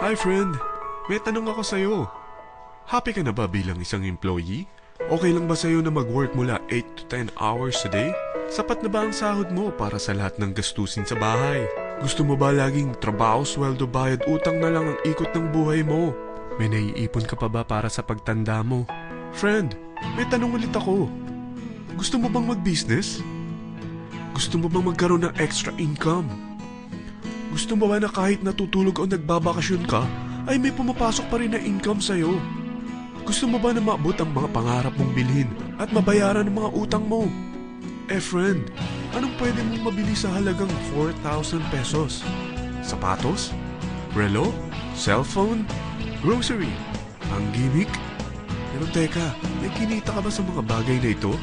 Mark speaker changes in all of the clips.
Speaker 1: Hi friend, may tanong ako sa'yo. Happy ka na ba bilang isang employee? Okay lang ba sa'yo na mag-work mula 8 to 10 hours a day? Sapat na ba ang sahod mo para sa lahat ng gastusin sa bahay? Gusto mo ba laging trabaho, sweldo, bayad, utang na lang ang ikot ng buhay mo? May naiipon ka pa ba para sa pagtanda mo? Friend, may tanong ulit ako. Gusto mo bang mag-business? Gusto mo bang magkaroon ng extra income? Gusto mo ba na kahit natutulog o nagbabakasyon ka, ay may pumapasok pa rin na income sa'yo? Gusto mo ba na maabot ang mga pangarap mong bilhin at mabayaran ang mga utang mo? Friend, anong pwede mong mabili sa halagang 4,000 pesos? Sapatos? Relo? Cellphone? Grocery? Ang gimmick? Pero teka, may kinita ka ba sa mga bagay na ito?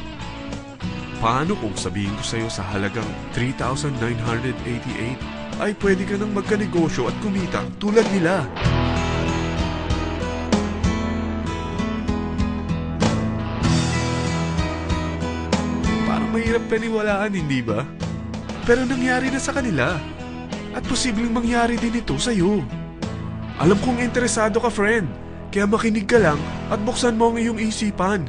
Speaker 1: Paano kung sabihin ko sa'yo sa halagang 3,988 ay pwede ka nang magkanegosyo at kumita tulad nila? Parang mahirap paniwalaan, hindi ba? Pero nangyari na sa kanila. At posibleng mangyari din ito sa'yo. Alam kong interesado ka, friend. Kaya makinig ka lang at buksan mo ang iyong isipan.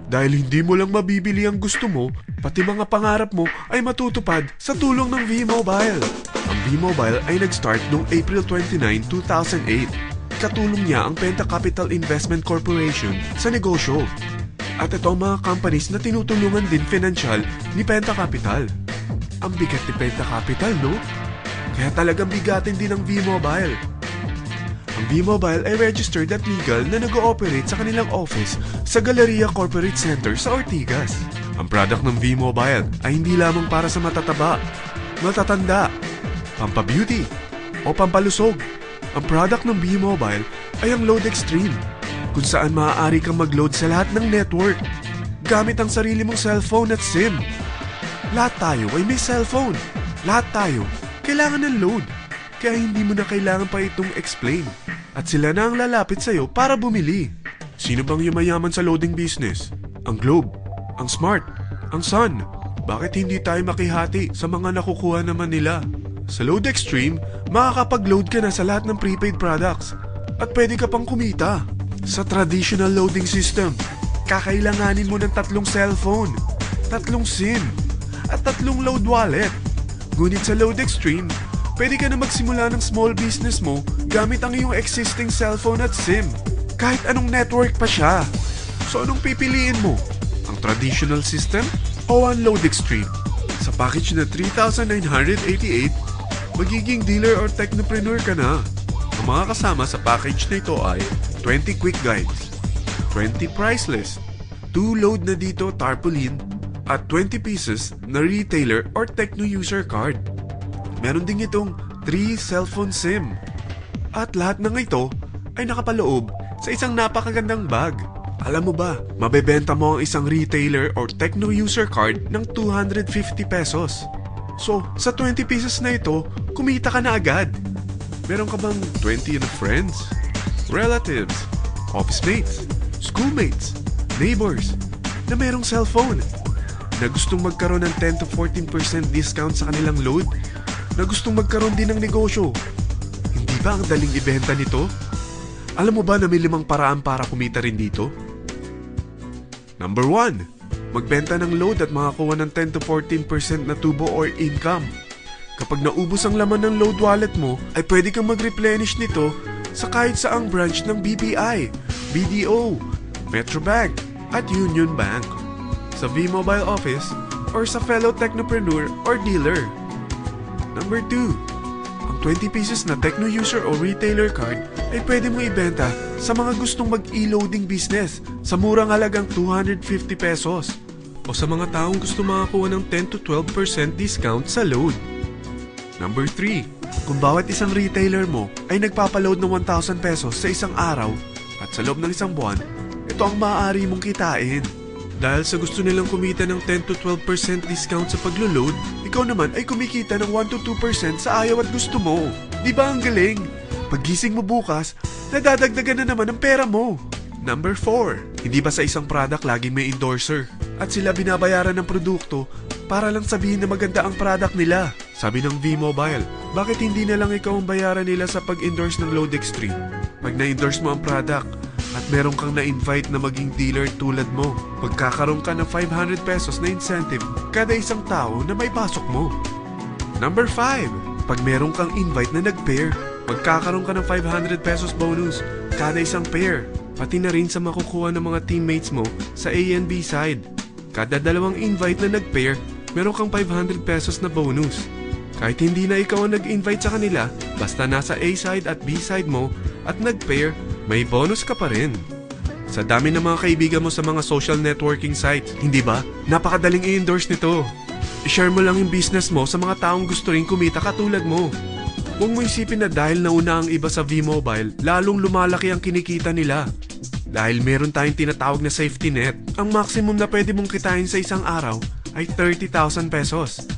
Speaker 1: Dahil hindi mo lang mabibili ang gusto mo, pati mga pangarap mo ay matutupad sa tulong ng V-Mobile. Ang V-Mobile ay nag-start noong April 29, 2008. Katulong niya ang Penta Capital Investment Corporation sa negosyo. At ito ang mga companies na tinutulungan din financial ni Penta Capital. Ang bigat ni Penta Capital, no? Kaya talagang bigatin din ang V-Mobile. Ang V-Mobile ay registered at legal na nag-ooperate sa kanilang office sa Galleria Corporate Center sa Ortigas. Ang product ng V-Mobile ay hindi lamang para sa matataba, matatanda, pampabeauty, o pampalusog. Ang product ng V-Mobile ay ang Load Extreme, kung saan maaari kang mag-load sa lahat ng network gamit ang sarili mong cellphone at SIM. Lahat tayo ay may cellphone. Lahat tayo kailangan ng load. Kaya hindi mo na kailangan pa itong explain. At sila na ang lalapit sa'yo para bumili. Sino bang yumayaman sa loading business? Ang Globe, ang Smart, ang Sun. Bakit hindi tayo makihati sa mga nakukuha naman nila? Sa Load Extreme, makakapag-load ka na sa lahat ng prepaid products. At pwede ka pang kumita. Sa traditional loading system, kakailanganin mo ng 3 cellphone, 3 SIM, at 3 load wallet. Ngunit sa Load Extreme, pwede ka na magsimula ng small business mo gamit ang iyong existing cellphone at SIM. Kahit anong network pa siya. So anong pipiliin mo? Ang traditional system o ang Load Extreme? Sa package na 3,988, magiging dealer or technopreneur ka na. Ang mga kasama sa package na ito ay 20 quick guides, 20 price list, 2 load na dito tarpaulin, at 20 pieces na retailer or techno user card. Meron din itong 3 cellphone SIM. At lahat ng ito ay nakapaloob sa isang napakagandang bag. Alam mo ba, mabebenta mo ang isang retailer or techno user card ng 250 pesos. So, sa 20 pieces na ito, kumita ka na agad. Meron ka bang 20 na friends, relatives, office mates, schoolmates, neighbors na merong cellphone, na gustong magkaroon ng 10 to 14% discount sa kanilang load, na gustong magkaroon din ng negosyo? Hindi ba ang daling ibenta nito? Alam mo ba na may 5 paraan para kumita rin dito? Number 1, magbenta ng load at makakuha ng 10 to 14% na tubo or income. Kapag naubos ang laman ng load wallet mo, ay pwede kang mag-replenish nito sa kahit saang branch ng BPI, BDO, Metrobank, at Union Bank, sa V-Mobile office, or sa fellow technopreneur or dealer. Number 2, ang 20 pieces na techno user o retailer card ay pwede mo ibenta sa mga gustong mag-e-loading business sa murang halagang 250 pesos o sa mga taong gusto makakuha ng 10 to 12% discount sa load. Number 3, kung bawat isang retailer mo ay nagpapaload ng 1,000 pesos sa isang araw at sa loob ng isang buwan, ito ang maaari mong kitain. Dahil sa gusto nilang kumita ng 10 to 12% discount sa paglo-load, ikaw naman ay kumikita ng 1 to 2% sa ayaw at gusto mo. Di ba ang galing? Paggising mo bukas, nadadagdagan na naman ang pera mo. Number 4, hindi ba sa isang product laging may endorser? At sila binabayaran ng produkto para lang sabihin na maganda ang product nila. Sabi ng V-Mobile, Bakit hindi na lang ikaw ang bayaran nila sa pag-endorse ng Lode Extreme? Pag na-endorse mo ang product at meron kang na-invite na maging dealer tulad mo, magkakaroon ka ng 500 pesos na incentive kada isang tao na may pasok mo. Number 5. Pag meron kang invite na nag-pair, magkakaroon ka ng 500 pesos bonus kada isang pair, pati na rin sa makukuha ng mga teammates mo sa A and B side. Kada dalawang invite na nag-pair, meron kang 500 pesos na bonus. Kahit hindi na ikaw ang nag-invite sa kanila, basta nasa A side at B side mo at nag-pair, may bonus ka pa rin. Sa dami ng mga kaibigan mo sa mga social networking sites, hindi ba? Napakadaling i-endorse nito. I-share mo lang yung business mo sa mga taong gusto rin kumita katulad mo. Huwag mo isipin na dahil nauna ang iba sa V-Mobile, lalong lumalaki ang kinikita nila. Dahil meron tayong tinatawag na safety net, ang maximum na pwede mong kitain sa isang araw ay 30,000 pesos.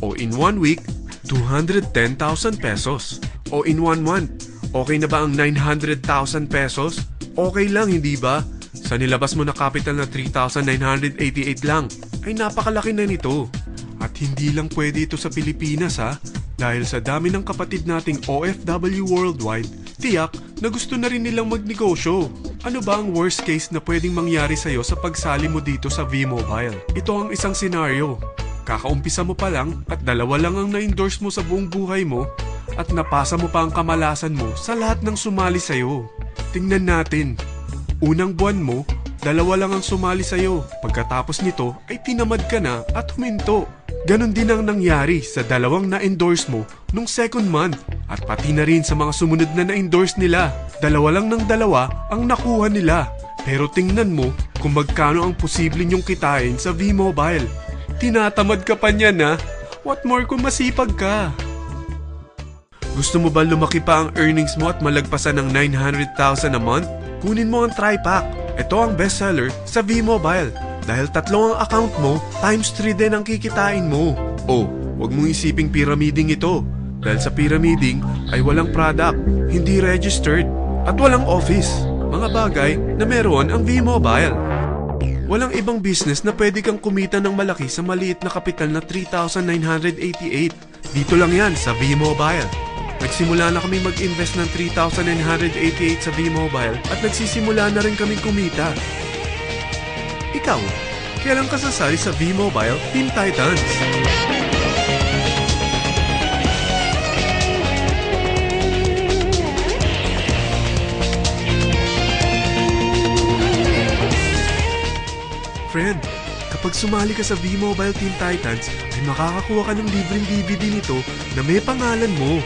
Speaker 1: O in 1 week, 210,000 pesos. O in 1 month, okay na ba ang 900,000 pesos? Okay lang, hindi ba? Sa nilabas mo na capital na 3,988 lang, ay napakalaki na nito. At hindi lang pwede ito sa Pilipinas ha, dahil sa dami ng kapatid nating OFW worldwide, tiyak na gusto na rin nilang magnegosyo. Ano ba ang worst case na pwedeng mangyari sa'yo sa pagsali mo dito sa V-Mobile? Ito ang isang senaryo. Kakaumpisa mo pa lang at 2 lang ang na-endorse mo sa buong buhay mo at napasa mo pa ang kamalasan mo sa lahat ng sumali sa'yo. Tingnan natin. Unang buwan mo, 2 lang ang sumali sa'yo. Pagkatapos nito ay tinamad ka na at huminto. Ganon din ang nangyari sa 2 na-endorse mo nung second month at pati na rin sa mga sumunod na na-endorse nila. 2 lang ng 2 ang nakuha nila. Pero tingnan mo kung magkano ang posible nyong kitain sa V-Mobile. Tinatamad ka pa niyan ha? What more kung masipag ka? Gusto mo ba lumaki pa ang earnings mo at malagpasan ng 900,000 a month? Kunin mo ang TriPack. Ito ang bestseller sa V-Mobile. Dahil 3 ang account mo, times 3 din ang kikitain mo. Oh, wag mong isiping pyramiding ito. Dahil sa pyramiding ay walang product, hindi registered, at walang office. Mga bagay na meron ang V-Mobile. Walang ibang business na pwede kang kumita ng malaki sa maliit na kapital na 3,988. Dito lang yan sa V-Mobile. Nagsimula na kami mag-invest ng 3,988 sa V-Mobile at nagsisimula na rin kami kumita. Ikaw, kailan ka sasali sa V-Mobile Team Titans? Friend, kapag sumali ka sa V-Mobile Team Titans, ay makakakuha ka ng libreng DVD nito na may pangalan mo.